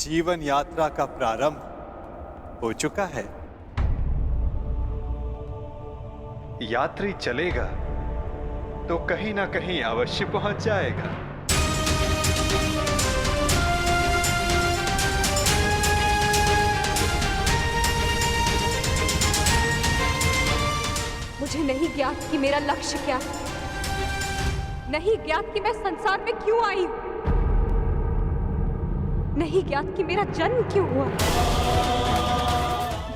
जीवन यात्रा का प्रारंभ हो चुका है। यात्री चलेगा तो कहीं ना कहीं अवश्य पहुंच जाएगा। मुझे नहीं ज्ञात कि मेरा लक्ष्य क्या है, नहीं ज्ञात कि मैं संसार में क्यों आई हूं, नहीं ज्ञात कि मेरा जन्म क्यों हुआ।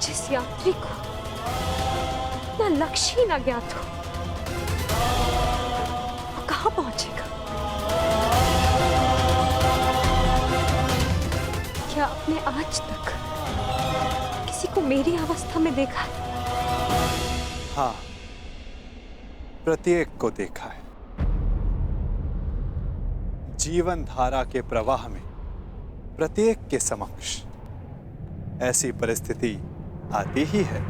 जिस यात्री को अपना लक्ष्य ही ना ज्ञात हो, वो कहां पहुंचेगा? क्या आपने आज तक किसी को मेरी अवस्था में देखा है? हाँ, प्रत्येक को देखा है। जीवन धारा के प्रवाह में प्रत्येक के समक्ष ऐसी परिस्थिति आती ही है।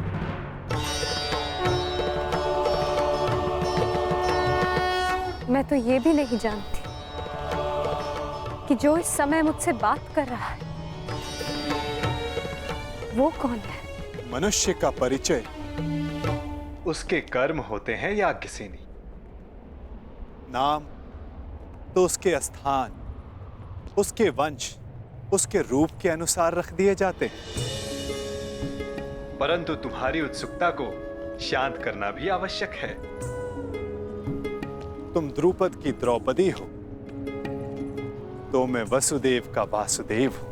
मैं तो ये भी नहीं जानती कि जो इस समय मुझसे बात कर रहा है वो कौन है। मनुष्य का परिचय उसके कर्म होते हैं याज्ञसेनी। नाम तो उसके स्थान, उसके वंश, उसके रूप के अनुसार रख दिए जाते हैं। परंतु तुम्हारी उत्सुकता को शांत करना भी आवश्यक है। तुम द्रुपद की द्रौपदी हो तो मैं वसुदेव का वासुदेव हूं।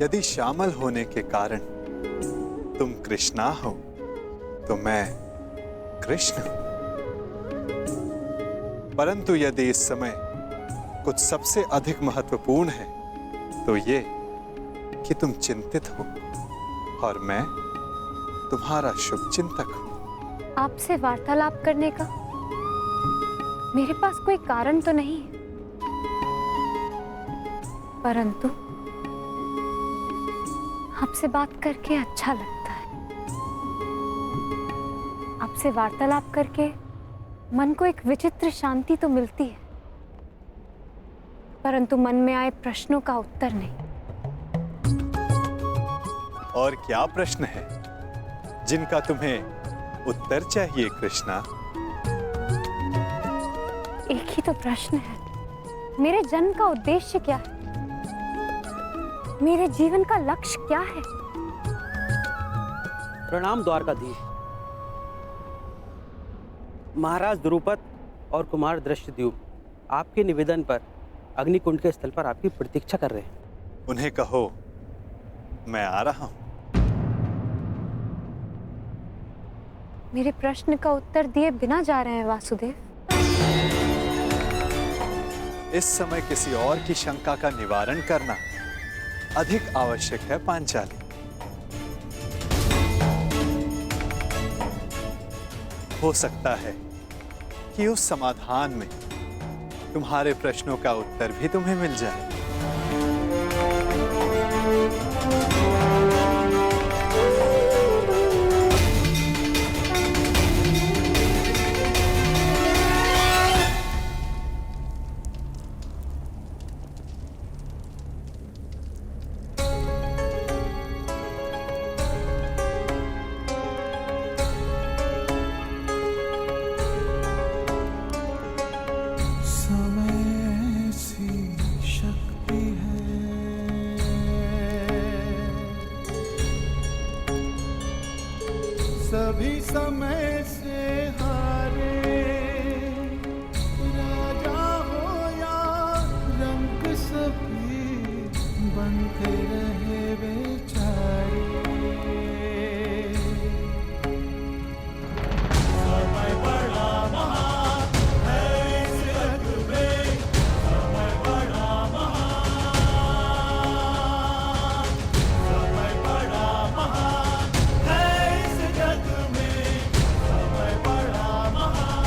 यदि श्यामल होने के कारण तुम कृष्णा हो तो मैं कृष्ण हूं। परंतु यदि इस समय कुछ सबसे अधिक महत्वपूर्ण है तो ये कि तुम चिंतित हो और मैं तुम्हारा शुभ चिंतक हूं। आपसे वार्तालाप करने का मेरे पास कोई कारण तो नहीं है, परंतु आपसे बात करके अच्छा लगता है। आपसे वार्तालाप करके मन को एक विचित्र शांति तो मिलती है, परंतु मन में आए प्रश्नों का उत्तर नहीं। और क्या प्रश्न है जिनका तुम्हें उत्तर चाहिए कृष्णा? एक ही तो प्रश्न है, मेरे जन्म का उद्देश्य क्या है, मेरे जीवन का लक्ष्य क्या है? प्रणाम द्वारकाधीश। महाराज द्रुपद और कुमार दृष्टद्युम्न आपके निवेदन पर अग्निकुंड के स्थल पर आपकी प्रतीक्षा कर रहे हैं। उन्हें कहो मैं आ रहा हूं। मेरे प्रश्न का उत्तर दिए बिना जा रहे हैं वासुदेव। इस समय किसी और की शंका का निवारण करना अधिक आवश्यक है पांचाली। हो सकता है कि उस समाधान में तुम्हारे प्रश्नों का उत्तर भी तुम्हें मिल जाए। सभी समय से हारे, राजा हो या रंग सभी बनते रहे बेचारे। समय बड़ा महान है इस जग में, समय बड़ा महान, समय बड़ा महान है इस जग में, समय बड़ा महान।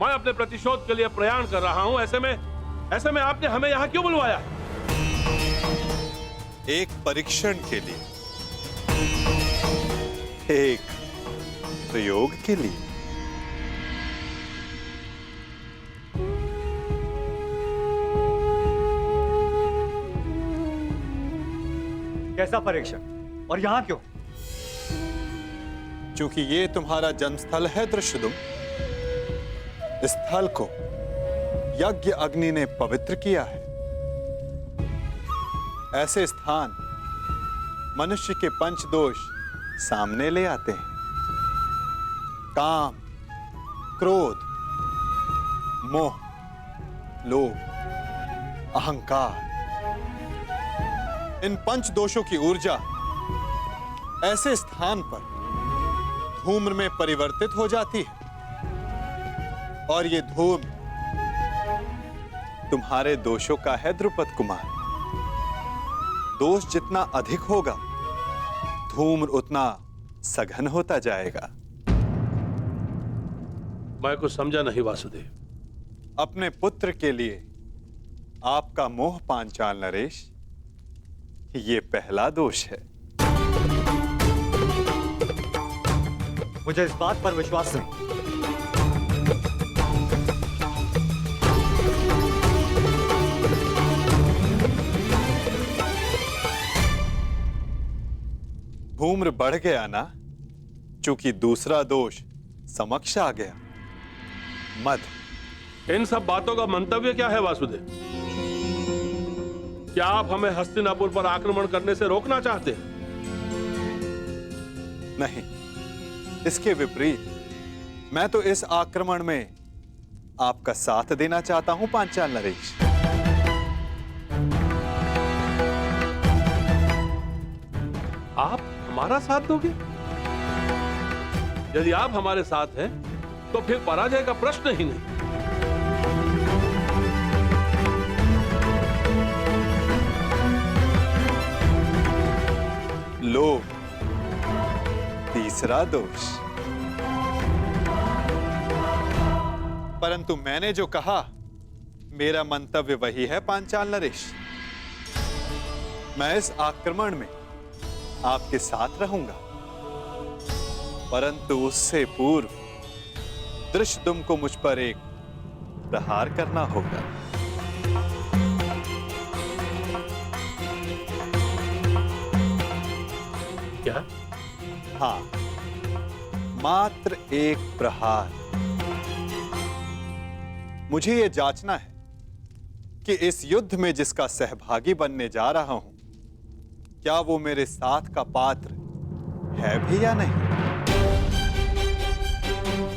मैं अपने प्रतिशोध के लिए प्रयाण कर रहा हूं। ऐसे में आपने हमें यहां क्यों बुलवाया? एक परीक्षण के लिए, एक प्रयोग के लिए। कैसा परीक्षण और यहां क्यों? क्योंकि ये तुम्हारा जन्मस्थल है दृश्यदुम। इस स्थल को यज्ञ अग्नि ने पवित्र किया है। ऐसे स्थान मनुष्य के पंच दोष सामने ले आते हैं। काम, क्रोध, मोह, लोभ, अहंकार। इन पंच दोषों की ऊर्जा ऐसे स्थान पर धूम्र में परिवर्तित हो जाती है, और ये धूम्र तुम्हारे दोषों का है द्रुपद कुमार। दोष जितना अधिक होगा, धूम्र उतना सघन होता जाएगा। मैं कुछ समझा नहीं वासुदेव। अपने पुत्र के लिए आपका मोह पांचाल नरेश, ये पहला दोष है। मुझे इस बात पर विश्वास नहीं। धूम्र बढ़ गया ना, चूंकि दूसरा दोष समक्ष आ गया, मद। इन सब बातों का मंतव्य क्या है वासुदेव? क्या आप हमें हस्तिनापुर पर आक्रमण करने से रोकना चाहते हैं? नहीं, इसके विपरीत मैं तो इस आक्रमण में आपका साथ देना चाहता हूं पांचाल नरेश। आप हमारा साथ दोगे? यदि आप हमारे साथ हैं, तो फिर पराजय का प्रश्न ही नहीं। लोभ, तीसरा दोष। परंतु मैंने जो कहा, मेरा मंतव्य वही है पांचाल नरेश। मैं इस आक्रमण में आपके साथ रहूंगा, परंतु उससे पूर्व दृश्यदुम को मुझ पर एक प्रहार करना होगा। क्या? हाँ, मात्र एक प्रहार। मुझे यह जांचना है कि इस युद्ध में जिसका सहभागी बनने जा रहा हूं, क्या वो मेरे साथ का पात्र है भी या नहीं।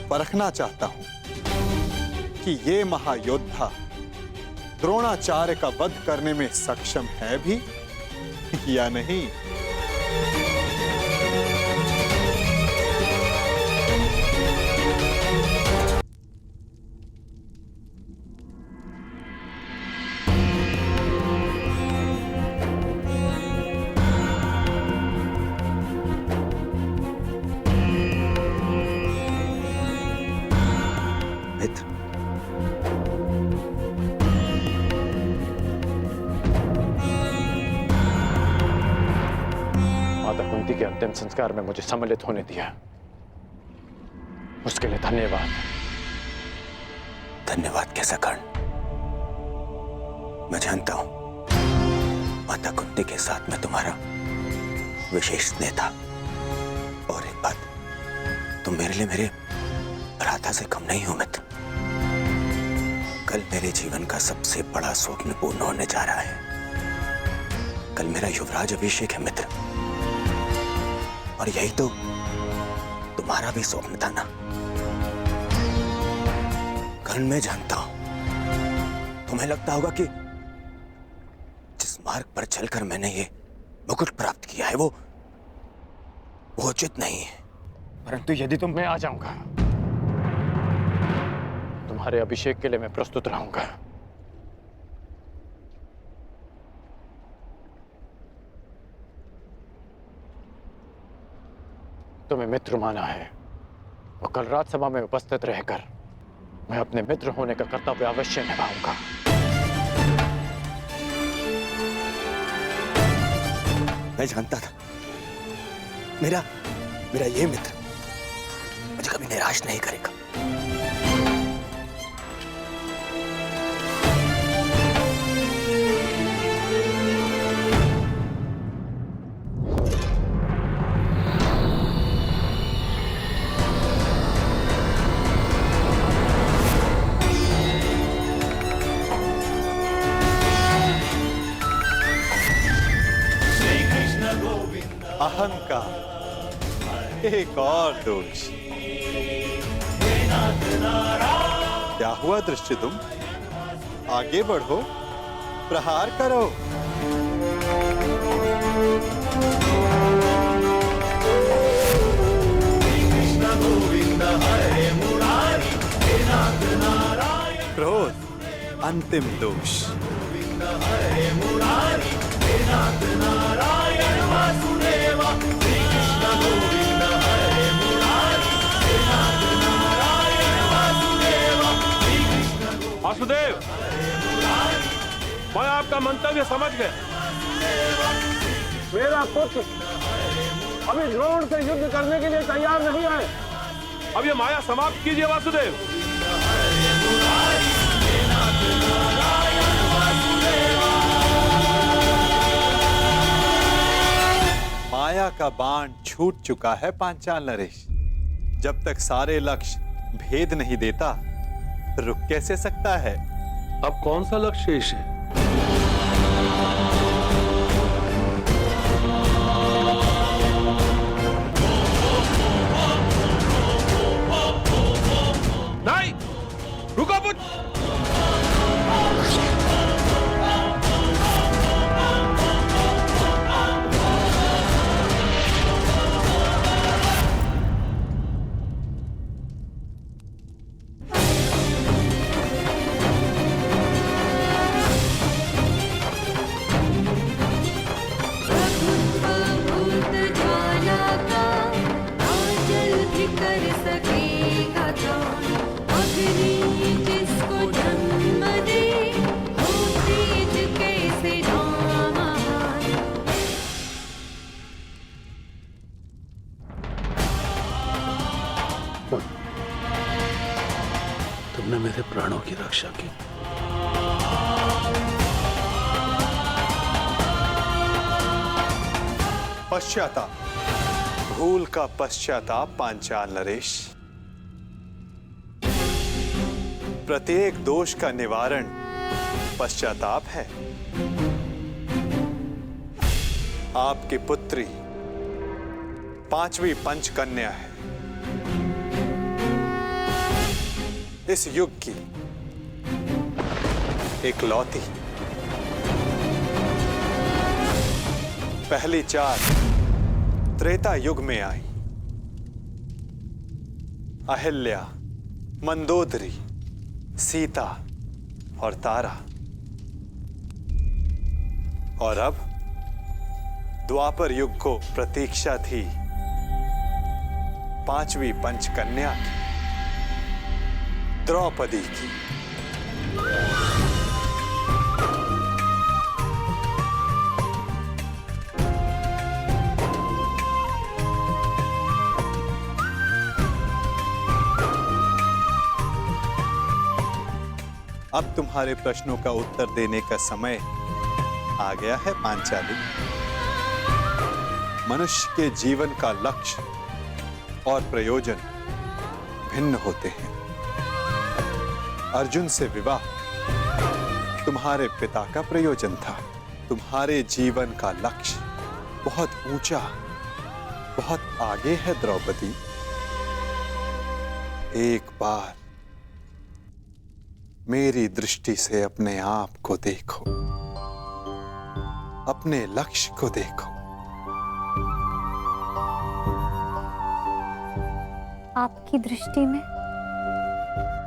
परखना चाहता हूं कि ये महायोद्धा द्रोणाचार्य का वध करने में सक्षम है भी या नहीं। के अंतिम संस्कार में मुझे सम्मिलित होने दिया, उसके लिए धन्यवाद। धन्यवाद कैसा कर्ण? मैं जानता हूं माता कुंती के साथ मैं तुम्हारा विशेष स्नेह था। और एक बात, तुम मेरे लिए मेरे भ्राता से कम नहीं हो मित्र। कल मेरे जीवन का सबसे बड़ा स्वप्न पूर्ण होने जा रहा है। कल मेरा युवराज अभिषेक है मित्र, और यही तो तुम्हारा भी स्वप्न था ना। कर्ण, मैं जानता हूं तुम्हें लगता होगा कि जिस मार्ग पर चलकर मैंने ये मुकुट प्राप्त किया है वो उचित नहीं है। परंतु यदि तुम, मैं आ जाऊंगा। तुम्हारे अभिषेक के लिए मैं प्रस्तुत रहूंगा। तुम्हें मित्र माना है, और कल रात सभा में उपस्थित रहकर मैं अपने मित्र होने का कर्तव्य अवश्य निभाऊंगा। मैं जानता था मेरा ये मित्र मुझे कभी निराश नहीं करेगा। अहंकार एक और दोष। क्या हुआ दृष्टिदुम? आगे बढ़ो, प्रहार करो। क्रोध अंतिम दोष। वासुदेव, मैं आपका मंतव्य समझ गया। मेरा पुत्र अभी द्रोण से युद्ध करने के लिए तैयार नहीं है। अब ये माया समाप्त कीजिए वासुदेव। माया का बाण छूट चुका है पांचाल नरेश। जब तक सारे लक्ष्य भेद नहीं देता, रुक कैसे सकता है? अब कौन सा लक्ष्य शेष है? नहीं, रुको पुत्र। तुमने मेरे प्राणों की रक्षा की। पश्चाताप, भूल का पश्चाताप पांचाल नरेश। प्रत्येक दोष का निवारण पश्चाताप है। आपकी पुत्री पांचवी पंचकन्या है। इस युग की इकलौती। पहली चार त्रेता युग में आई। अहिल्या, मंदोदरी, सीता और तारा। और अब द्वापर युग को प्रतीक्षा थी पांचवी पंचकन्या की, द्रौपदी की। अब तुम्हारे प्रश्नों का उत्तर देने का समय आ गया है पांचाली। मनुष्य के जीवन का लक्ष्य और प्रयोजन भिन्न होते हैं। अर्जुन से विवाह तुम्हारे पिता का प्रयोजन था। तुम्हारे जीवन का लक्ष्य बहुत ऊंचा, बहुत आगे है द्रौपदी। एक बार मेरी दृष्टि से अपने आप को देखो, अपने लक्ष्य को देखो। आपकी दृष्टि में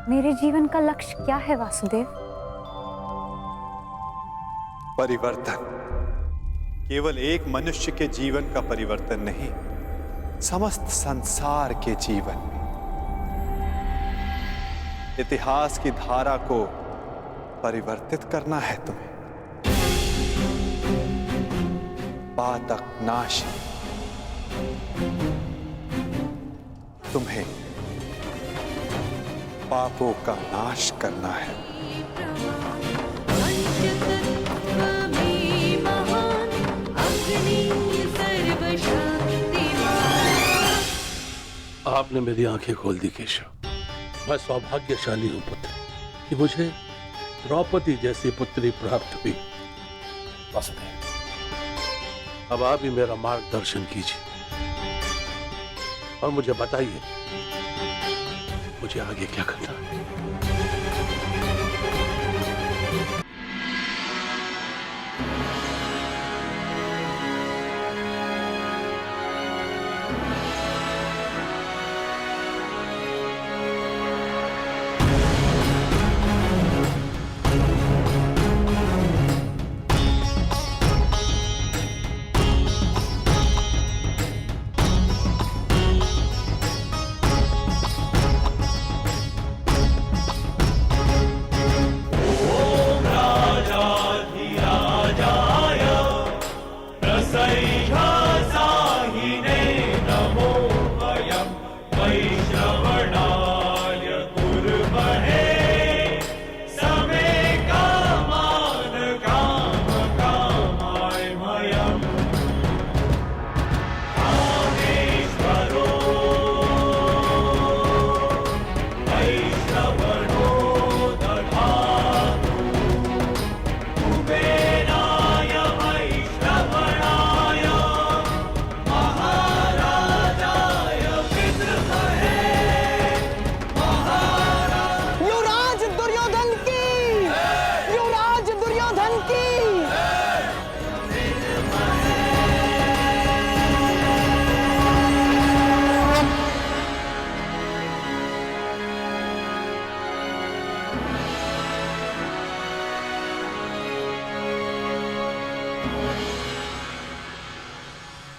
मेरे जीवन का लक्ष्य क्या है वासुदेव? परिवर्तन। केवल एक मनुष्य के जीवन का परिवर्तन नहीं, समस्त संसार के जीवन में। इतिहास की धारा को परिवर्तित करना है तुम्हें। पातक नाशी, तुम्हें पापों का नाश करना है। आपने मेरी आंखें खोल दी केशव। मैं सौभाग्यशाली हूं पुत्र कि मुझे द्रौपदी जैसी पुत्री प्राप्त हुई। वासुदेव, अब आप ही मेरा मार्गदर्शन कीजिए और मुझे बताइए मुझे आगे क्या करना है।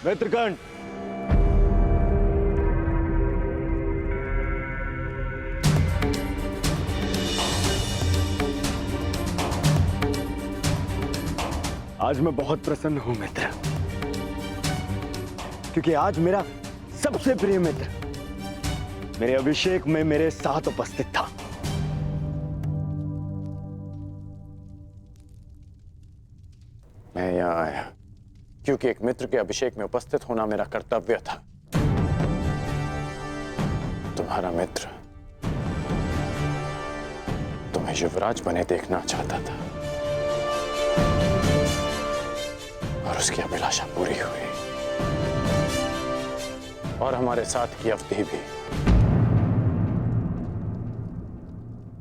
मित्रगण, आज मैं बहुत प्रसन्न हूं मित्र, क्योंकि आज मेरा सबसे प्रिय मित्र मेरे अभिषेक में मेरे साथ उपस्थित था। मैं यहां आया क्योंकि एक मित्र के अभिषेक में उपस्थित होना मेरा कर्तव्य था। तुम्हारा मित्र तुम्हें युवराज बने देखना चाहता था और उसकी अभिलाषा पूरी हुई, और हमारे साथ की अवधि भी।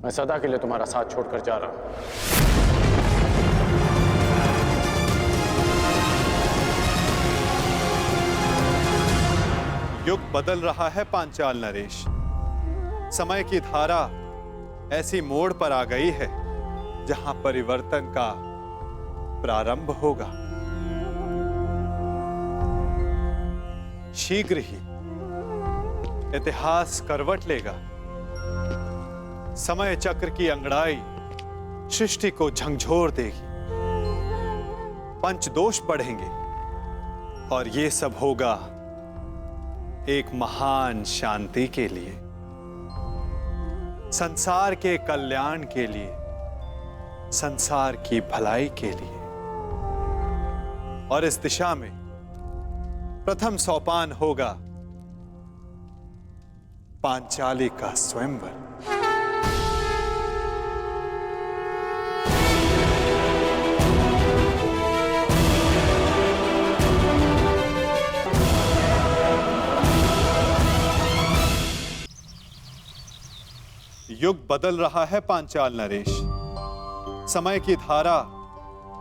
मैं सदा के लिए तुम्हारा साथ छोड़कर जा रहा हूं। युग बदल रहा है पांचाल नरेश। समय की धारा ऐसी मोड़ पर आ गई है जहां परिवर्तन का प्रारंभ होगा। शीघ्र ही इतिहास करवट लेगा। समय चक्र की अंगड़ाई सृष्टि को झंझोर देगी। पंचदोष बढ़ेंगे और ये सब होगा एक महान शांति के लिए, संसार के कल्याण के लिए, संसार की भलाई के लिए। और इस दिशा में प्रथम सोपान होगा पांचाली का स्वयंवर। युग बदल रहा है पांचाल नरेश। समय की धारा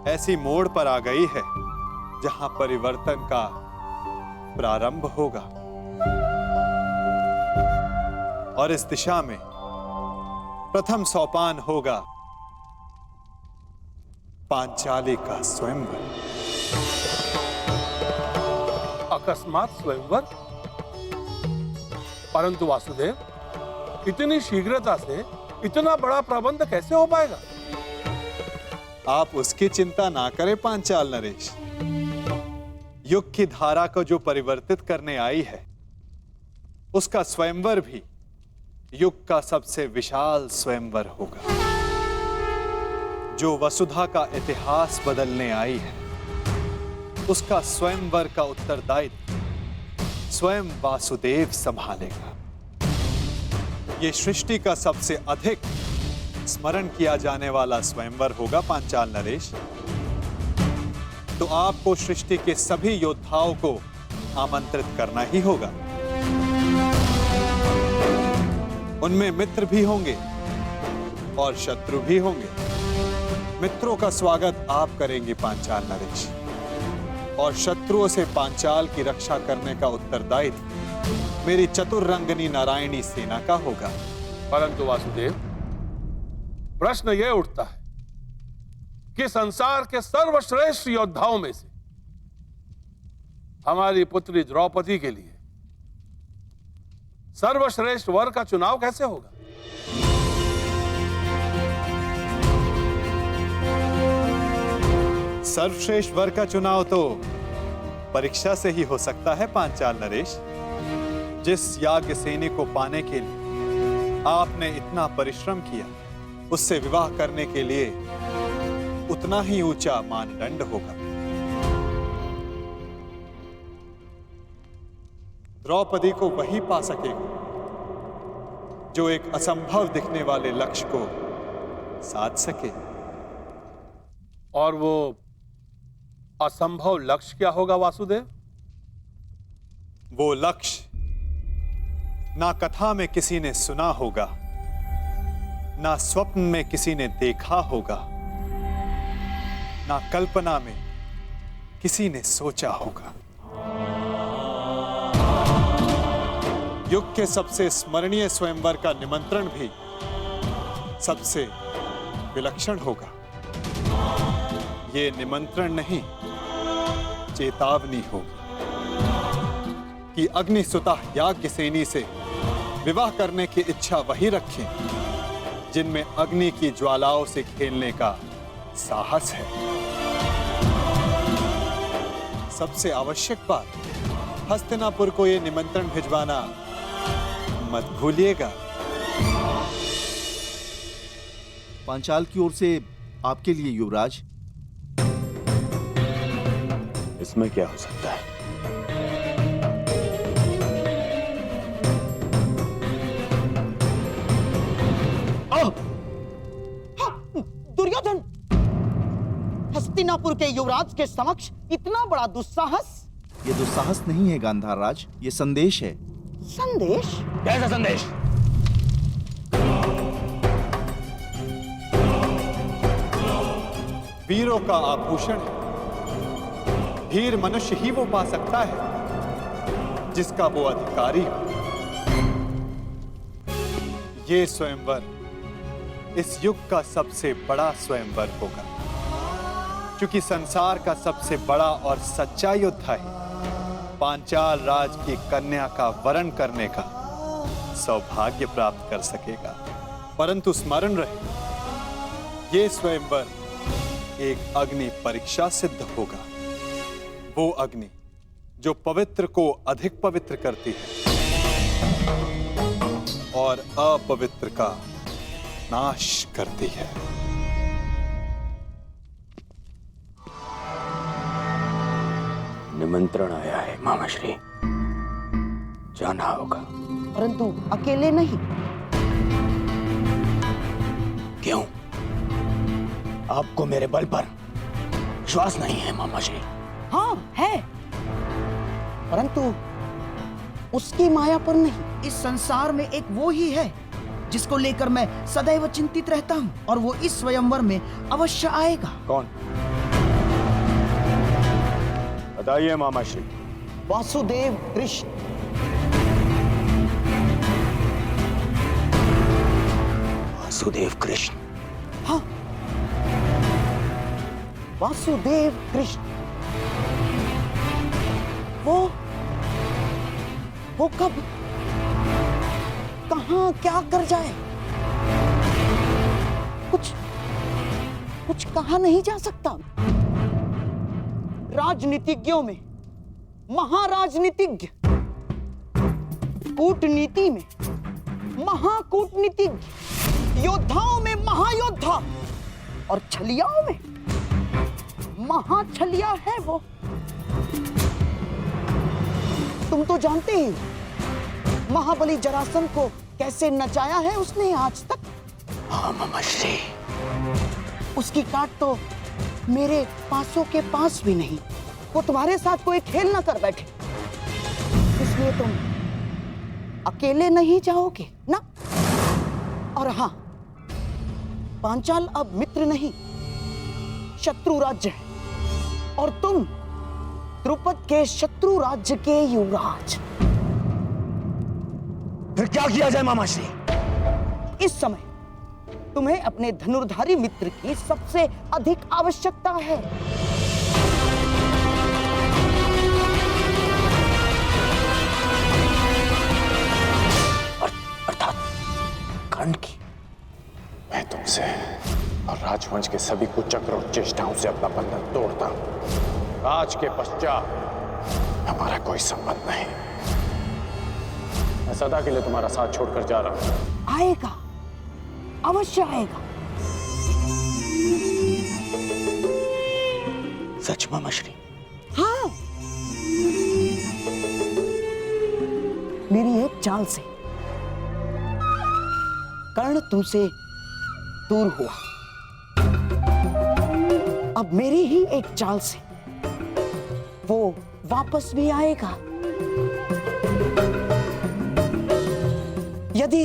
ऐसी मोड़ पर आ गई है जहां परिवर्तन का प्रारंभ होगा, और इस दिशा में प्रथम सोपान होगा पांचाली का स्वयंवर। अकस्मात स्वयंवर? परंतु वासुदेव, इतनी शीघ्रता से इतना बड़ा प्रबंध कैसे हो पाएगा? आप उसकी चिंता ना करें पांचाल नरेश। युग की धारा को जो परिवर्तित करने आई है, उसका स्वयंवर भी युग का सबसे विशाल स्वयंवर होगा। जो वसुधा का इतिहास बदलने आई है, उसका स्वयंवर का उत्तरदायित्व स्वयं वासुदेव संभालेगा। ये सृष्टि का सबसे अधिक स्मरण किया जाने वाला स्वयंवर होगा पांचाल नरेश। तो आपको सृष्टि के सभी योद्धाओं को आमंत्रित करना ही होगा। उनमें मित्र भी होंगे और शत्रु भी होंगे। मित्रों का स्वागत आप करेंगे पांचाल नरेश, और शत्रुओं से पांचाल की रक्षा करने का उत्तरदायित्व मेरी चतुर्रंगनी नारायणी सेना का होगा। परंतु वासुदेव, प्रश्न यह उठता है कि संसार के सर्वश्रेष्ठ योद्धाओं में से हमारी पुत्री द्रौपदी के लिए सर्वश्रेष्ठ वर का चुनाव कैसे होगा? सर्वश्रेष्ठ वर का चुनाव तो परीक्षा से ही हो सकता है पांचाल नरेश। जिस याज्ञ सेनी को पाने के लिए आपने इतना परिश्रम किया, उससे विवाह करने के लिए उतना ही ऊंचा मानदंड होगा। द्रौपदी को वही पा सकेगा जो एक असंभव दिखने वाले लक्ष्य को साध सके। और वो असंभव लक्ष्य क्या होगा वासुदेव? वो लक्ष्य ना कथा में किसी ने सुना होगा, ना स्वप्न में किसी ने देखा होगा, ना कल्पना में किसी ने सोचा होगा। युग के सबसे स्मरणीय स्वयंवर का निमंत्रण भी सबसे विलक्षण होगा। ये निमंत्रण नहीं, चेतावनी होगी कि अग्निसुता याज्ञ सेनी से विवाह करने की इच्छा वही रखें जिनमें अग्नि की ज्वालाओं से खेलने का साहस है। सबसे आवश्यक बात, हस्तिनापुर को यह निमंत्रण भिजवाना मत भूलिएगा। पांचाल की ओर से आपके लिए युवराज। इसमें क्या हो सकता है? दुर्योधन, हस्तिनापुर के युवराज के समक्ष इतना बड़ा दुस्साहस? ये दुस्साहस नहीं है गांधार राज, ये संदेश है। संदेश? कैसा संदेश? वीरों का आभूषण है। धीर मनुष्य ही वो पा सकता है जिसका वो अधिकारी हो। ये स्वयंवर इस युग का सबसे बड़ा स्वयंवर होगा, क्योंकि संसार का सबसे बड़ा और सच्चा योद्धा ही पांचाल राज की कन्या का वरण करने का सौभाग्य प्राप्त कर सकेगा। परंतु स्मरण रहे, ये स्वयंवर एक अग्नि परीक्षा सिद्ध होगा। वो अग्नि जो पवित्र को अधिक पवित्र करती है और अपवित्र का नाश करती है। निमंत्रण आया है मामाश्री, जाना होगा। परंतु अकेले नहीं। क्यों? आपको मेरे बल पर विश्वास नहीं है मामाश्री? हाँ है, परंतु उसकी माया पर नहीं। इस संसार में एक वो ही है जिसको लेकर मैं सदैव चिंतित रहता हूँ, और वो इस स्वयंवर में अवश्य आएगा। कौन? बताइए मामाश्री। वासुदेव कृष्ण। वासुदेव कृष्ण? हाँ, वासुदेव कृष्ण। वो कब, कहां, क्या कर जाए? कुछ कहा नहीं जा सकता। राजनीतिज्ञों में महाराजनीतिज्ञ, कूटनीति में महाकूटनीतिज्ञ, योद्धाओं में महायोद्धा और छलियाओं में महाछलिया है वो। तुम तो जानते ही महाबली जरासंध को कैसे नचाया है उसने आज तक। हाँ मामाश्री। उसकी काट तो मेरे पासों के पास भी नहीं। वो तुम्हारे साथ कोई खेल ना कर बैठे, इसलिए तुम अकेले नहीं जाओगे ना। और हाँ, पांचाल अब मित्र नहीं शत्रु राज्य है, और तुम द्रुपद के शत्रु राज्य के युवराज। फिर क्या किया जाए मामाश्री? इस समय तुम्हें अपने धनुर्धारी मित्र की सबसे अधिक आवश्यकता है। अर्थात कर्ण की। मैं तुमसे और राजवंश के सभी कुचक्र और चेष्टाओं से अपना बंधन तोड़ता हूं। राज के पश्चात हमारा कोई संबंध नहीं। मैं सदा के लिए तुम्हारा साथ छोड़कर जा रहा हूं। आएगा, अवश्य आएगा। सच मामाश्री? हाँ, मेरी एक चाल से कर्ण तुमसे दूर हुआ। अब मेरी ही एक चाल से वो वापस भी आएगा। यदि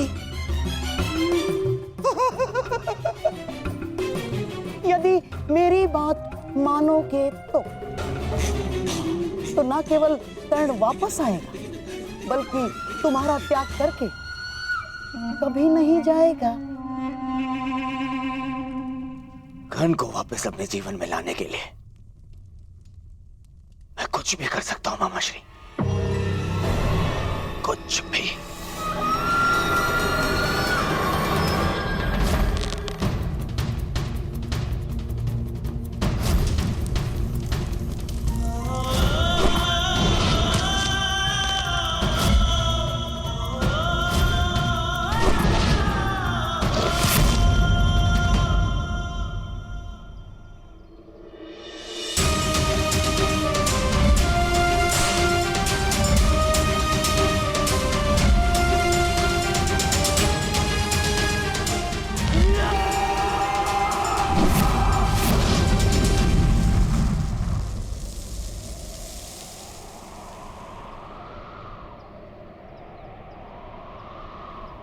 यदि मेरी बात मानोगे तो न केवल कर्ण वापस आएगा, बल्कि तुम्हारा त्याग करके कभी नहीं जाएगा। कर्ण को वापस अपने जीवन में लाने के लिए मैं कुछ भी कर सकता हूं मामाश्री, कुछ भी।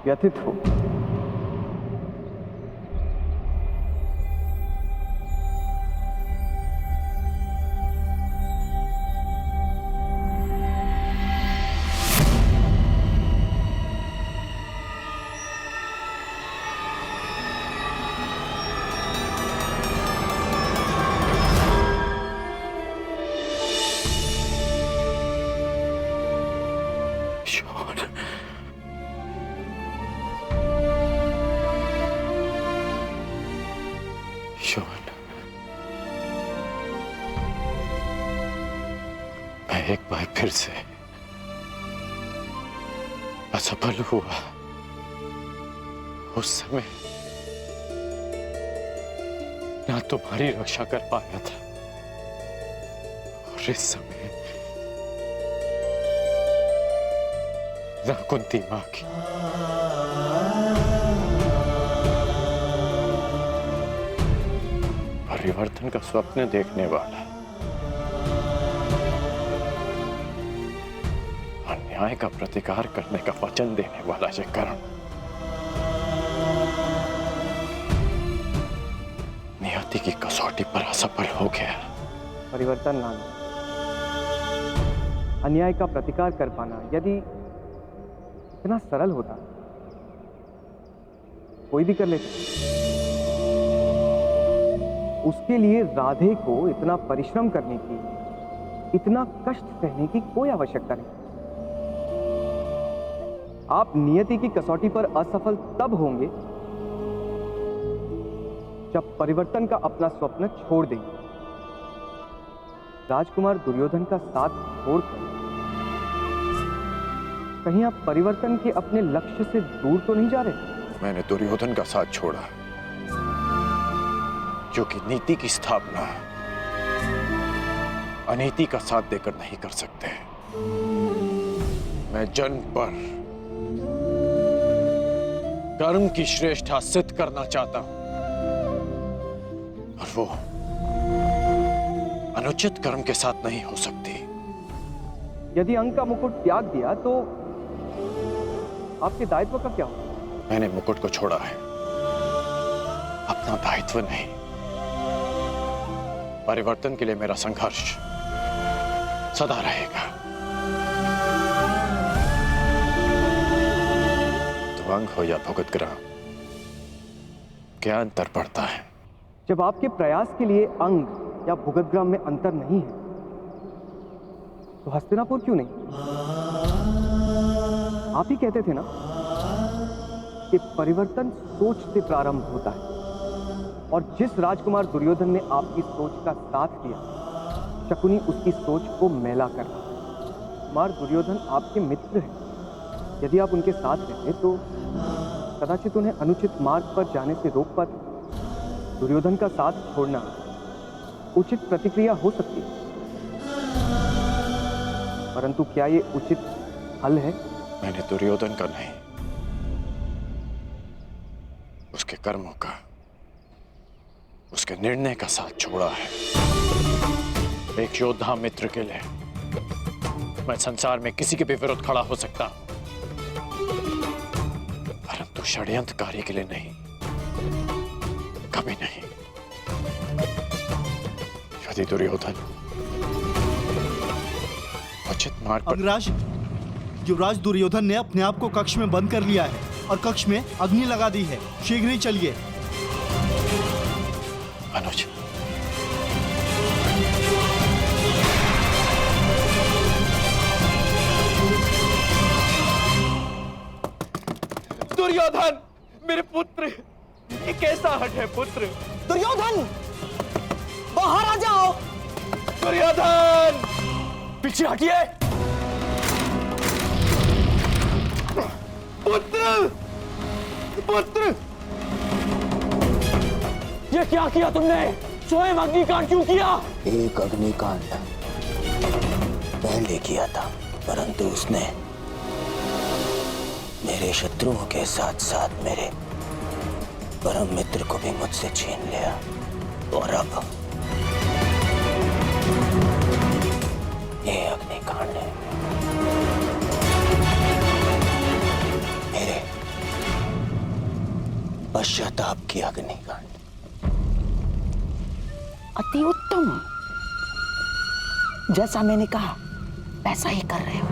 व्यथित हो। मैं एक बार फिर से असफल हुआ। उस समय ना तुम्हारी रक्षा कर पाया था, और इस समय ना कुंती मां की। परिवर्तन का स्वप्न देखने वाला, अन्याय का प्रतिकार करने का वचन देने वाला ये कर्ण नियति की कसौटी पर असफल हो गया। परिवर्तन लाना, अन्याय का प्रतिकार कर पाना यदि इतना सरल होता कोई भी कर लेता। उसके लिए राधे को इतना परिश्रम करने की, इतना कष्ट सहने की कोई आवश्यकता नहीं। आप नियति की कसौटी पर असफल तब होंगे जब परिवर्तन का अपना स्वप्न छोड़ देंगे। राजकुमार दुर्योधन का साथ छोड़कर कहीं आप परिवर्तन के अपने लक्ष्य से दूर तो नहीं जा रहे? मैंने दुर्योधन का साथ छोड़ा क्योंकि नीति की स्थापना अनीति का साथ देकर नहीं कर सकते। मैं जन्म पर कर्म की श्रेष्ठता सिद्ध करना चाहता हूं और वो अनुचित कर्म के साथ नहीं हो सकती। यदि अंक का मुकुट त्याग दिया तो आपके दायित्व का क्या होगा? मैंने मुकुट को छोड़ा है, अपना दायित्व नहीं। परिवर्तन के लिए मेरा संघर्ष सदा रहेगा। तो अंग हो या भुगत ग्राम, क्या अंतर पड़ता है? जब आपके प्रयास के लिए अंग या भुगतग्राम में अंतर नहीं है तो हस्तिनापुर क्यों नहीं? आप ही कहते थे ना कि परिवर्तन सोच से प्रारंभ होता है, और जिस राजकुमार दुर्योधन ने आपकी सोच का साथ दिया, शकुनी उसकी सोच को मैला कर रहा है। कुमार दुर्योधन आपके मित्र हैं। यदि आप उनके साथ रहते तो कदाचित उन्हें अनुचित मार्ग पर जाने से रोक पाते। दुर्योधन का साथ छोड़ना उचित प्रतिक्रिया हो सकती है, परंतु क्या ये उचित हल है? मैंने दुर्योधन का नहीं, उसके कर्मों का, उसके निर्णय का साथ छोड़ा है। एक योद्धा मित्र के लिए मैं संसार में किसी के भी विरुद्ध खड़ा हो सकता हूं, परंतु षड्यंत्रकारी के लिए नहीं, कभी नहीं। यदि दुर्योधन उचित मार्ग पर... अंगराज, युवराज दुर्योधन ने अपने आप को कक्ष में बंद कर लिया है और कक्ष में अग्नि लगा दी है। शीघ्र ही चलिए। अनुज, दुर्योधन, मेरे पुत्र, ये कैसा हट है पुत्र? दुर्योधन, बाहर आ जाओ। दुर्योधन, पीछे हटिए। पुत्र, पुत्र, ये क्या किया तुमने? स्वयं अग्निकांड क्यों किया? एक अग्निकांड पहले किया था, परंतु उसने मेरे शत्रुओं के साथ साथ मेरे परम मित्र को भी मुझसे छीन लिया, और अब ये अग्निकांड है मेरे पश्चाताप की अग्निकांड। अति उत्तम, जैसा मैंने कहा वैसा ही कर रहे हो।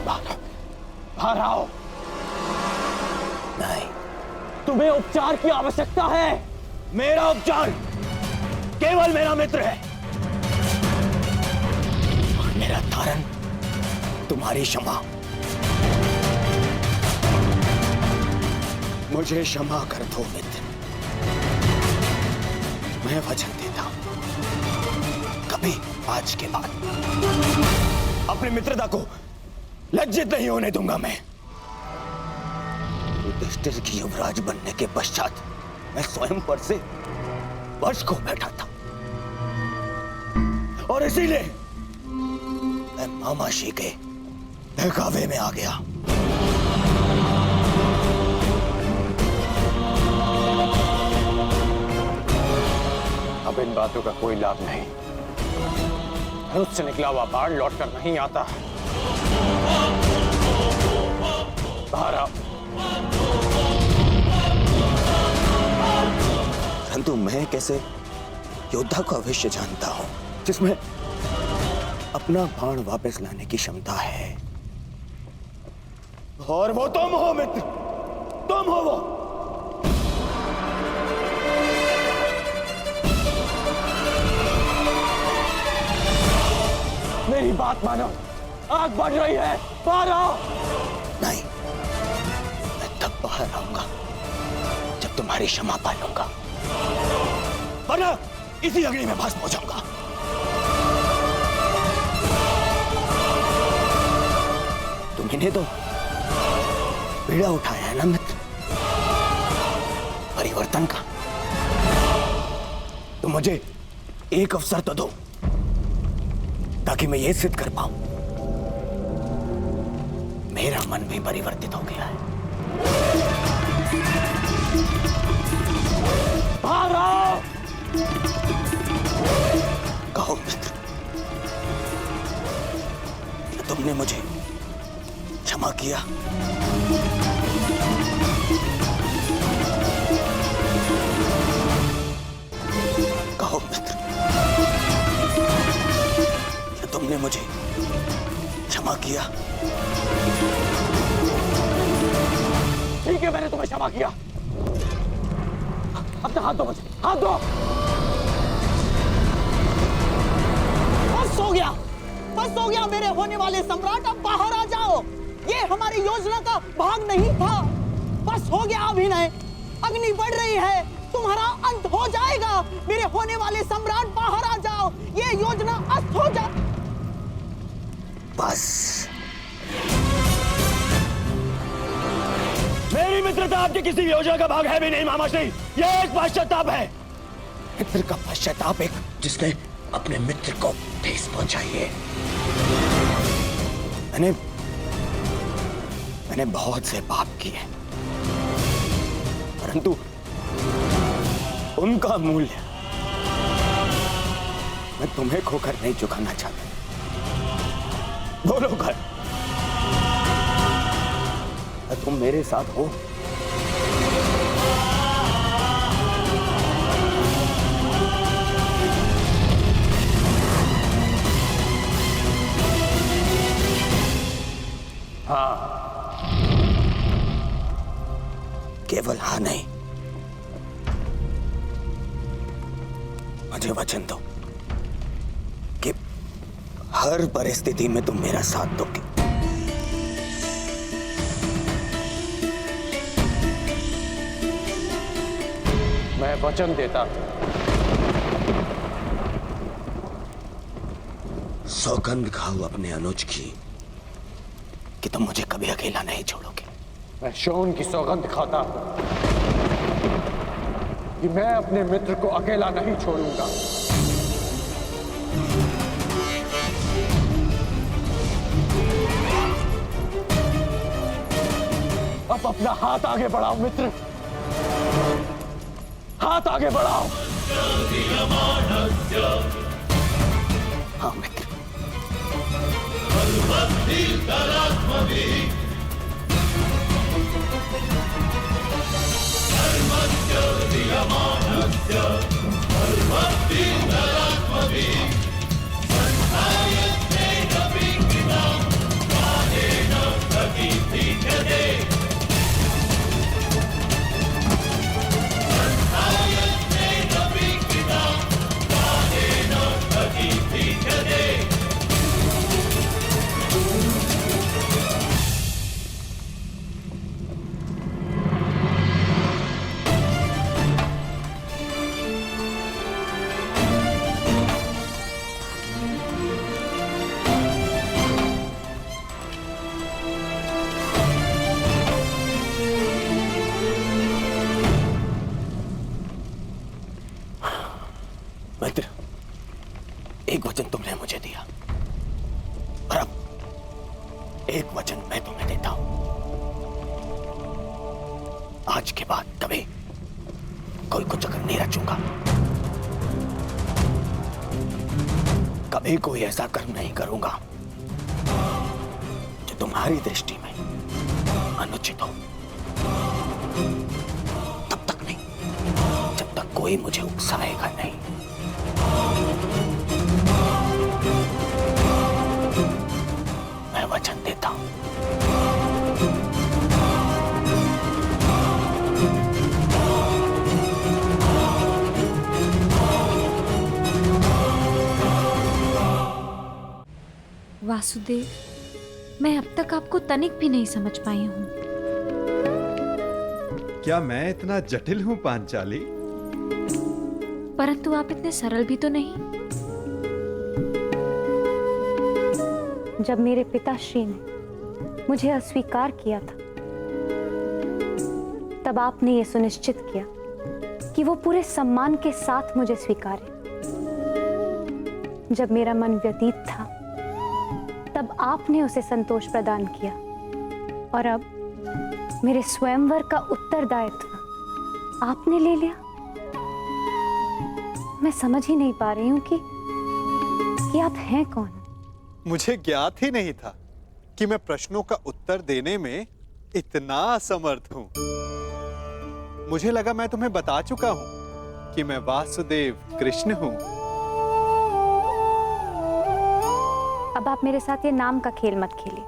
बाहर आओ। नहीं, तुम्हें उपचार की आवश्यकता है। मेरा उपचार केवल मेरा मित्र है, और मेरा तारण तुम्हारी क्षमा। मुझे क्षमा कर दो मित्र, मैं वचन देता हूं, कभी आज के बाद अपनी मित्रता को लज्जित नहीं होने दूंगा। मैं युधिष्ठिर की युवराज बनने के पश्चात मैं स्वयं पर से वश को बैठा था, और इसीलिए मैं मामाशी के बहकावे में आ गया। अब इन बातों का कोई लाभ नहीं। धनुष से निकला हुआ बाण लौट कर नहीं आता। बाहर आओ। परंतु मैं कैसे योद्धा को अवश्य जानता हूं, जिसमें अपना बाण वापस लाने की क्षमता है, और वो तुम हो मित्र, तुम हो वो। मेरी बात मानो, आग बढ़ रही है, बाहर आओ। नहीं, मैं तब बाहर आऊंगा जब तुम्हारी क्षमा पालूंगा, वरना इसी अग्नि में भस्म हो जाऊंगा। तुमने तो बीड़ा उठाया है ना मित्र, परिवर्तन का। तो मुझे एक अवसर तो दो ताकि मैं ये सिद्ध कर पाऊं मेरा मन भी परिवर्तित हो गया है। बाहर आओ। कहो मित्र, तुमने मुझे क्षमा किया? कहो मित्र, तुमने मुझे क्षमा किया? ठीक है, मैंने तुम्हें क्षमा किया। अपना हाथ दो मुझे, हाथ दो। बस हो गया मेरे होने वाले सम्राट, अब बाहर आ जाओ। ये हमारी योजना का भाग नहीं था। बस हो गया अभिनय। अग्नि बढ़ रही है, तुम्हारा अंत हो जाएगा। मेरे होने वाले सम्राट बाहर आ जाओ, ये योजना अस्त हो जा। बस मेरी मित्रता आपकी किसी योजना का भाग है भी नहीं मामाश्री, यह एक पश्चाताप है। मित्र का पश्चाताप एक जिसने अपने मित्र को ठेस पहुंचाई है। मैंने बहुत से पाप किए, परंतु उनका मूल्य मैं तुम्हें खोकर नहीं चुकाना चाहता। बोलो कर, तुम मेरे साथ हो? हाँ। केवल हाँ नहीं, मुझे वचन दो कि हर परिस्थिति में तुम मेरा साथ दोगे। मैं वचन देता हूं। सौगंध खाओ अपने अनुज की कि तुम मुझे कभी अकेला नहीं छोड़ोगे। मैं शोन की सौगंध खाता हूं कि मैं अपने मित्र को अकेला नहीं छोड़ूंगा। अब अपना हाथ आगे बढ़ाओ मित्र, हाथ आगे बढ़ाओ। हाँ मित्र। मित्र, एक वचन तुमने मुझे दिया और अब एक वचन मैं तुम्हें देता हूं। आज के बाद कभी कोई कुचक्र नहीं रचूंगा, कभी कोई ऐसा कर्म नहीं करूंगा जो तुम्हारी दृष्टि में अनुचित हो। तब तक नहीं जब तक कोई मुझे उकसाएगा नहीं। मैं वचन देता हूं। वासुदेव, मैं अब तक आपको तनिक भी नहीं समझ पाई हूँ। क्या मैं इतना जटिल हूं पांचाली? परंतु आप इतने सरल भी तो नहीं। जब मेरे पिताश्री ने मुझे अस्वीकार किया था, तब आपने ये सुनिश्चित किया कि वो पूरे सम्मान के साथ मुझे स्वीकारे। जब मेरा मन व्यतीत था, तब आपने उसे संतोष प्रदान किया, और अब मेरे स्वयंवर का उत्तरदायित्व आपने ले लिया। मैं समझ ही नहीं पा रही हूं कि आप हैं कौन। मुझे ज्ञात ही नहीं था कि मैं प्रश्नों का उत्तर देने में इतना असमर्थ हूं। मुझे लगा मैं तुम्हें बता चुका हूं कि मैं वासुदेव कृष्ण हूं। अब आप मेरे साथ ये नाम का खेल मत खेलिए।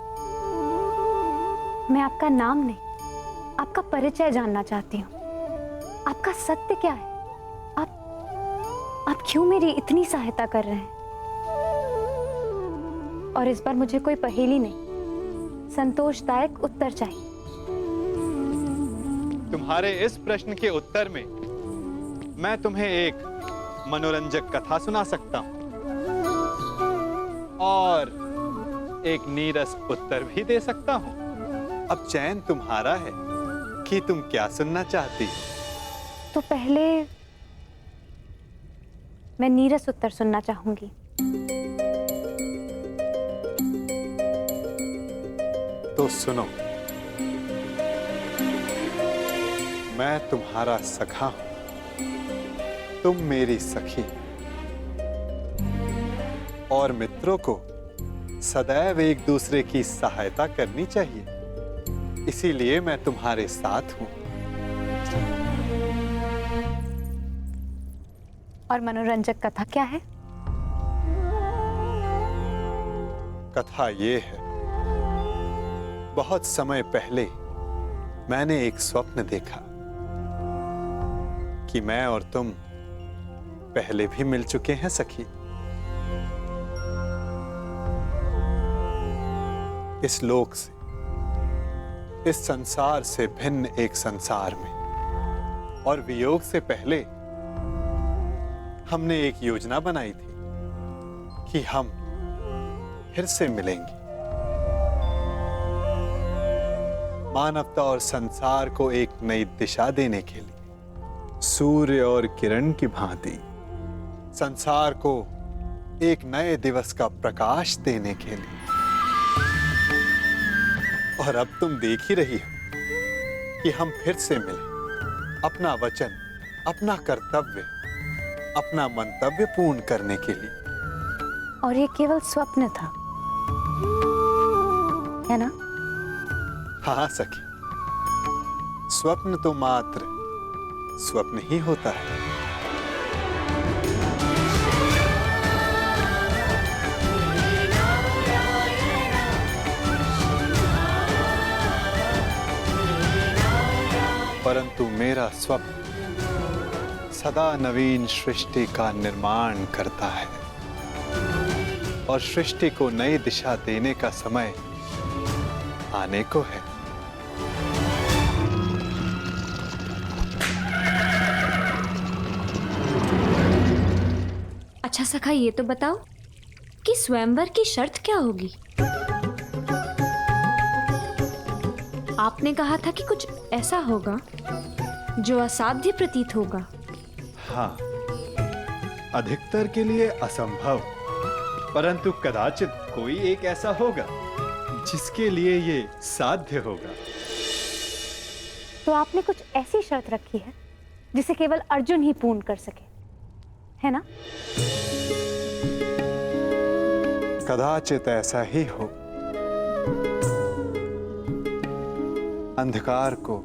मैं आपका नाम नहीं, आपका परिचय जानना चाहती हूँ। आपका सत्य क्या है? आप क्यों मेरी इतनी सहायता कर रहे हैं? और इस बार मुझे कोई पहेली नहीं, संतोषदायक उत्तर चाहिए। तुम्हारे इस प्रश्न के उत्तर में मैं तुम्हें एक मनोरंजक कथा सुना सकता हूं और एक नीरस उत्तर भी दे सकता हूं। अब चयन तुम्हारा है कि तुम क्या सुनना चाहती हो। तो पहले मैं नीरस उत्तर सुनना चाहूंगी। तो सुनो, मैं तुम्हारा सखा हूं, तुम मेरी सखी, और मित्रों को सदैव एक दूसरे की सहायता करनी चाहिए। इसीलिए मैं तुम्हारे साथ हूं। और मनोरंजक कथा क्या है? कथा ये है, बहुत समय पहले मैंने एक स्वप्न देखा कि मैं और तुम पहले भी मिल चुके हैं सखी। इस लोक से, इस संसार से भिन्न एक संसार में, और वियोग से पहले हमने एक योजना बनाई थी कि हम फिर से मिलेंगे। मानवता और संसार को एक नई दिशा देने के लिए, सूर्य और किरण की भांति संसार को एक नए दिवस का प्रकाश देने के लिए। और अब तुम देख ही रही हो कि हम फिर से मिले, अपना वचन, अपना कर्तव्य, अपना मंतव्य पूर्ण करने के लिए। और ये केवल स्वप्न था, है ना? हाँ सखी, स्वप्न तो मात्र स्वप्न ही होता है। परंतु मेरा स्वप्न सदा नवीन सृष्टि का निर्माण करता है, और सृष्टि को नई दिशा देने का समय आने को है। अच्छा सखा, ये तो बताओ कि स्वयंवर की शर्त क्या होगी? आपने कहा था कि कुछ ऐसा होगा जो असाध्य प्रतीत होगा। हाँ, अधिकतर के लिए असंभव, परंतु कदाचित कोई एक ऐसा होगा जिसके लिए ये साध्य होगा। तो आपने कुछ ऐसी शर्त रखी है जिसे केवल अर्जुन ही पूर्ण कर सके, है ना? कदाचित ऐसा ही हो। अंधकार को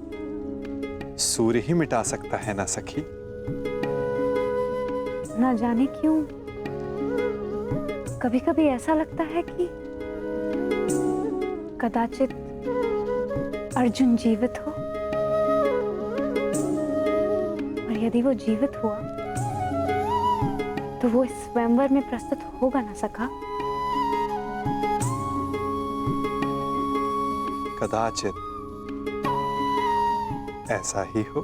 सूर्य ही मिटा सकता है ना सखी? ना जाने क्यों कभी कभी ऐसा लगता है कि कदाचित अर्जुन जीवित हो, और यदि वो जीवित हुआ तो वो इस स्वयंवर में प्रस्तुत होगा ना सखा? कदाचित ऐसा ही हो।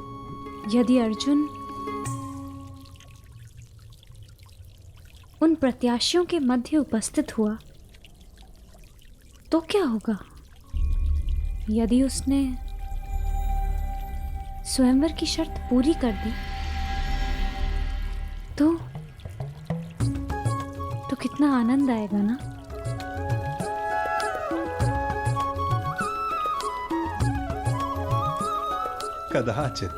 यदि अर्जुन उन प्रत्याशियों के मध्य उपस्थित हुआ तो क्या होगा? यदि उसने स्वयंवर की शर्त पूरी कर दी तो कितना आनंद आएगा ना। कदाचित।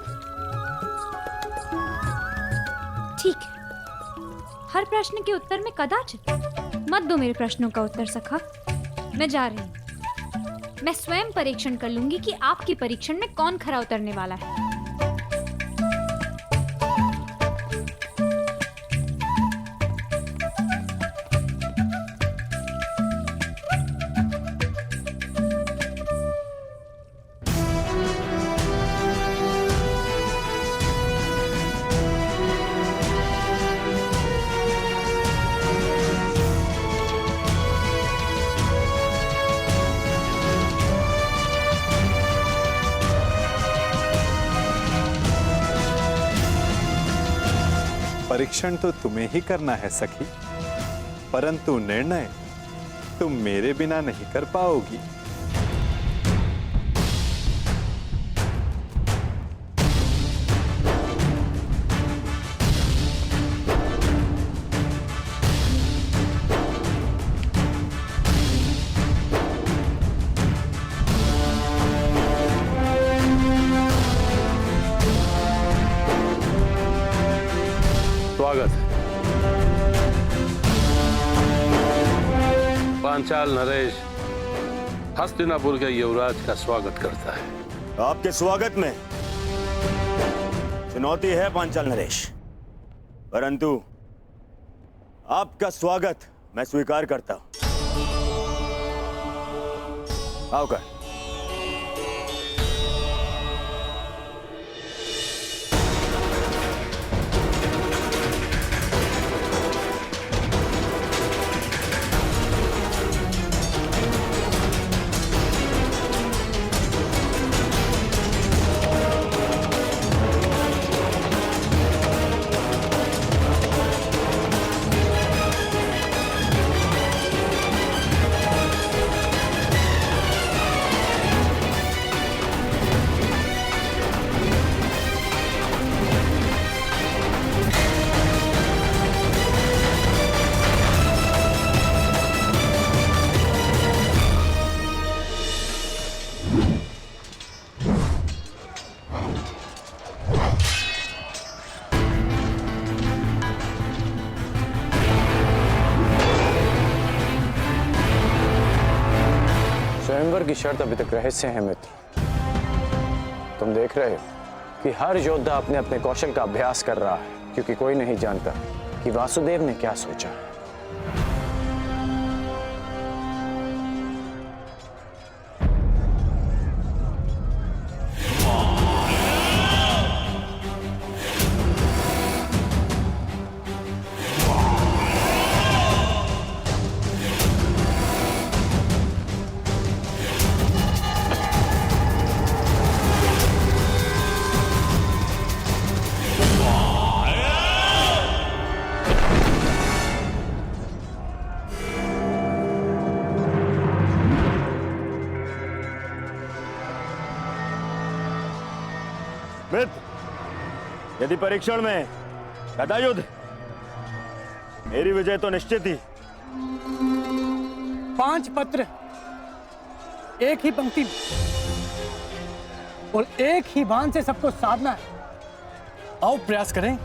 ठीक है, हर प्रश्न के उत्तर में कदाचित मत दो मेरे प्रश्नों का उत्तर सखा। मैं जा रही हूं। मैं स्वयं परीक्षण कर लूंगी कि आपकी परीक्षण में कौन खरा उतरने वाला है। परीक्षण तो तुम्हें ही करना है सखी, परंतु निर्णय तुम मेरे बिना नहीं कर पाओगी। स्वागत है। पांचाल नरेश हस्तिनापुर के युवराज का स्वागत करता है। आपके स्वागत में चुनौती है पांचाल नरेश, परंतु आपका स्वागत मैं स्वीकार करता हूं। आओ कर। स्वयंवर की शर्त अभी तक रहस्य है मित्र। तुम देख रहे हो कि हर योद्धा अपने अपने कौशल का अभ्यास कर रहा है, क्योंकि कोई नहीं जानता कि वासुदेव ने क्या सोचा है। मित्र, यदि परीक्षण में गदायुद्ध, मेरी विजय तो निश्चित ही। 5 पत्र एक ही पंक्ति में और एक ही बाण से सबको साधना है। आओ प्रयास करें।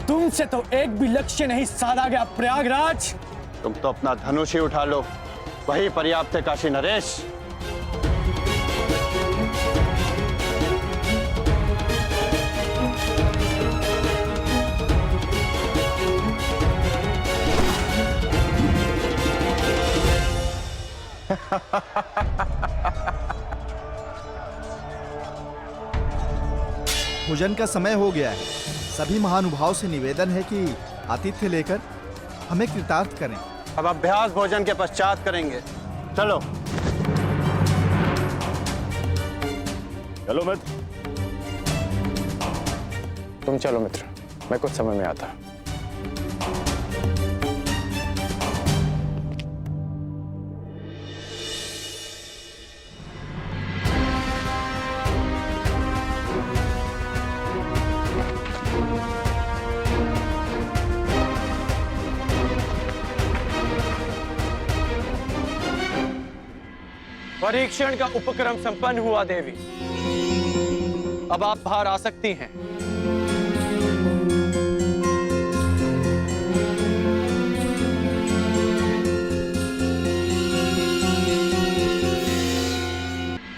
तुमसे तो एक भी लक्ष्य नहीं साधा गया प्रयागराज। तुम तो अपना धनुष ही उठा लो, वही पर्याप्त है काशी नरेश। भोजन का समय हो गया है, सभी महानुभाव से निवेदन है कि आतिथ्य लेकर हमें कृतार्थ करें। अब अभ्यास भोजन के पश्चात करेंगे। चलो चलो मित्र। तुम चलो मित्र, मैं कुछ समय में आता। परीक्षण का उपक्रम संपन्न हुआ देवी। अब आप बाहर आ सकती हैं।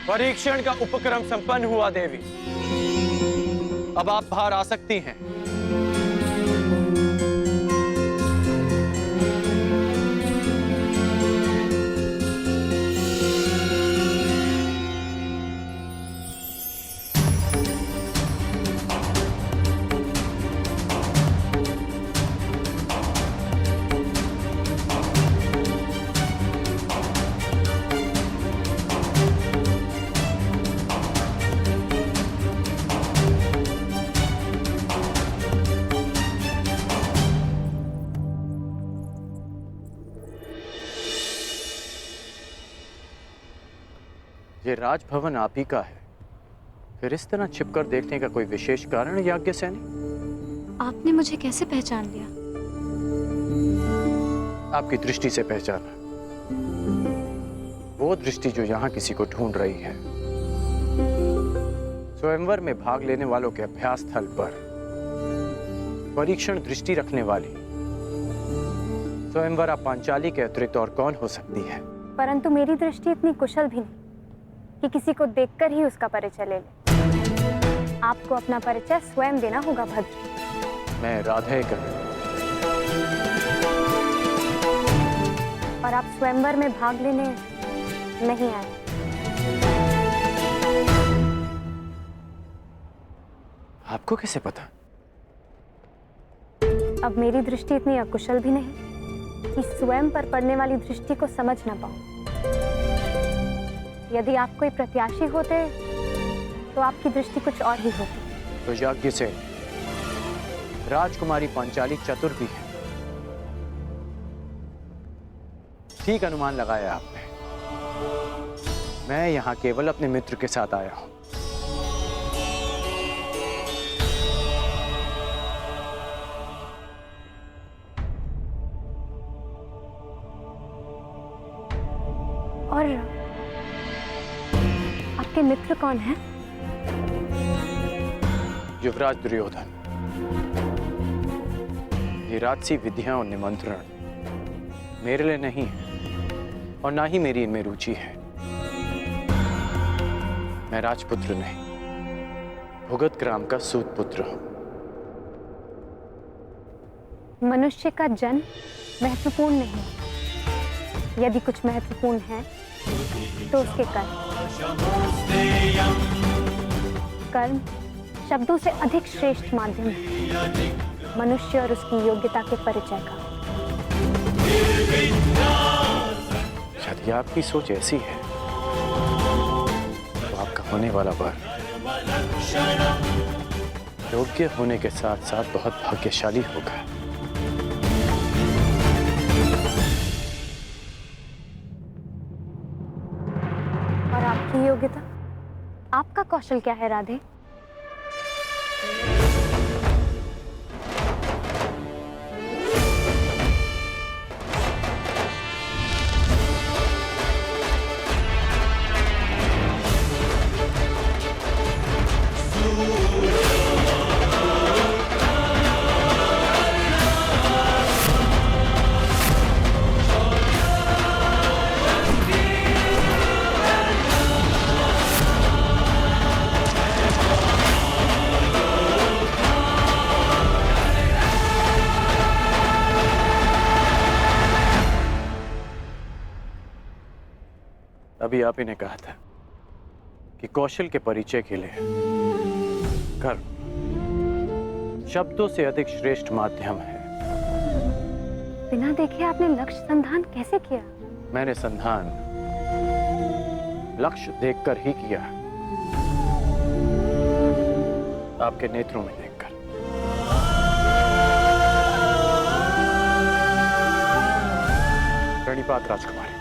परीक्षण का उपक्रम संपन्न हुआ देवी। अब आप बाहर आ सकती हैं। ये राजभवन आप ही का है, फिर इस तरह छिपकर देखने का कोई विशेष कारण याज्ञसेनी? आपने मुझे कैसे पहचान लिया? आपकी दृष्टि से पहचाना। वो दृष्टि जो यहां किसी को ढूंढ रही है। स्वयंवर में भाग लेने वालों के अभ्यास स्थल पर परीक्षण दृष्टि रखने वाली स्वयंवरा पांचाली के अतिरिक्त और कौन हो सकती है? परंतु मेरी दृष्टि इतनी कुशल भी नहीं कि किसी को देखकर ही उसका परिचय ले ले। आपको अपना परिचय स्वयं देना होगा भद्र। मैं राधेकर। और आप स्वयंवर में भाग लेने नहीं आए। आपको कैसे पता? अब मेरी दृष्टि इतनी अकुशल भी नहीं कि स्वयं पर पड़ने वाली दृष्टि को समझ ना पाऊं। यदि आप कोई प्रत्याशी होते तो आपकी दृष्टि कुछ और ही होती। तो यज्ञ से राजकुमारी पांचाली चतुर भी है। ठीक अनुमान लगाया आपने। मैं यहां केवल अपने मित्र के साथ आया हूं। और आपके मित्र कौन हैं? युवराज दुर्योधन। ये राजसी विधियां और निमंत्रण मेरे लिए नहीं है और ना ही मेरी इनमें रुचि है। मैं राजपुत्र नहीं, भुगत ग्राम का सूत पुत्र हूं। मनुष्य का जन्म महत्वपूर्ण नहीं। यदि कुछ महत्वपूर्ण है तो उसके कर्म। कर्म शब्दों से अधिक श्रेष्ठ माध्यम है मनुष्य और उसकी योग्यता के परिचय का। यदि आपकी सोच ऐसी है तो आपका होने वाला वर योग्य होने के साथ साथ बहुत भाग्यशाली होगा। और आपकी योग्यता, आपका कौशल क्या है राधे? अभी आप ही ने कहा था कि कौशल के परिचय के लिए कर्म शब्दों से अधिक श्रेष्ठ माध्यम है। बिना देखे आपने लक्ष्य संधान कैसे किया? मैंने संधान लक्ष्य देखकर ही किया, आपके नेत्रों में देखकर। प्रणिपात राजकुमारी।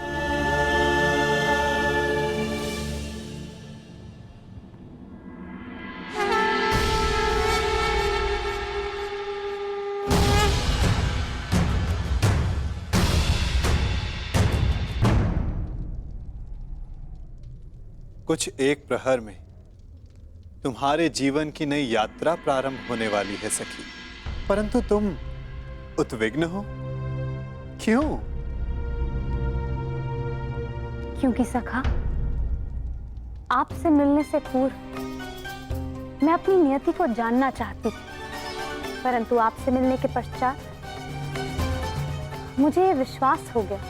कुछ एक प्रहर में तुम्हारे जीवन की नई यात्रा प्रारंभ होने वाली है सखी, परंतु तुम उद्विग्न हो, क्यों? क्योंकि सखा, आपसे मिलने से पूर्व मैं अपनी नियति को जानना चाहती थी, परंतु आपसे मिलने के पश्चात मुझे ये विश्वास हो गया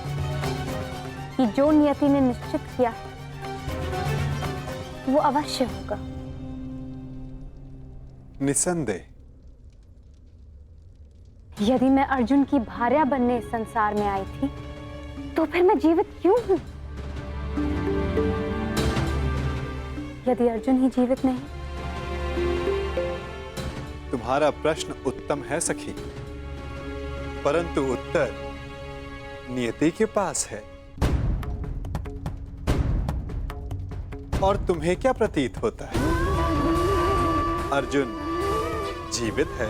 कि जो नियति ने निश्चित किया है वो अवश्य होगा। निसंदेह। यदि मैं अर्जुन की भार्या बनने इस संसार में आई थी, तो फिर मैं जीवित क्यों हूं? यदि अर्जुन ही जीवित नहीं। तुम्हारा प्रश्न उत्तम है सखी, परंतु उत्तर नियति के पास है। और तुम्हें क्या प्रतीत होता है? अर्जुन जीवित है?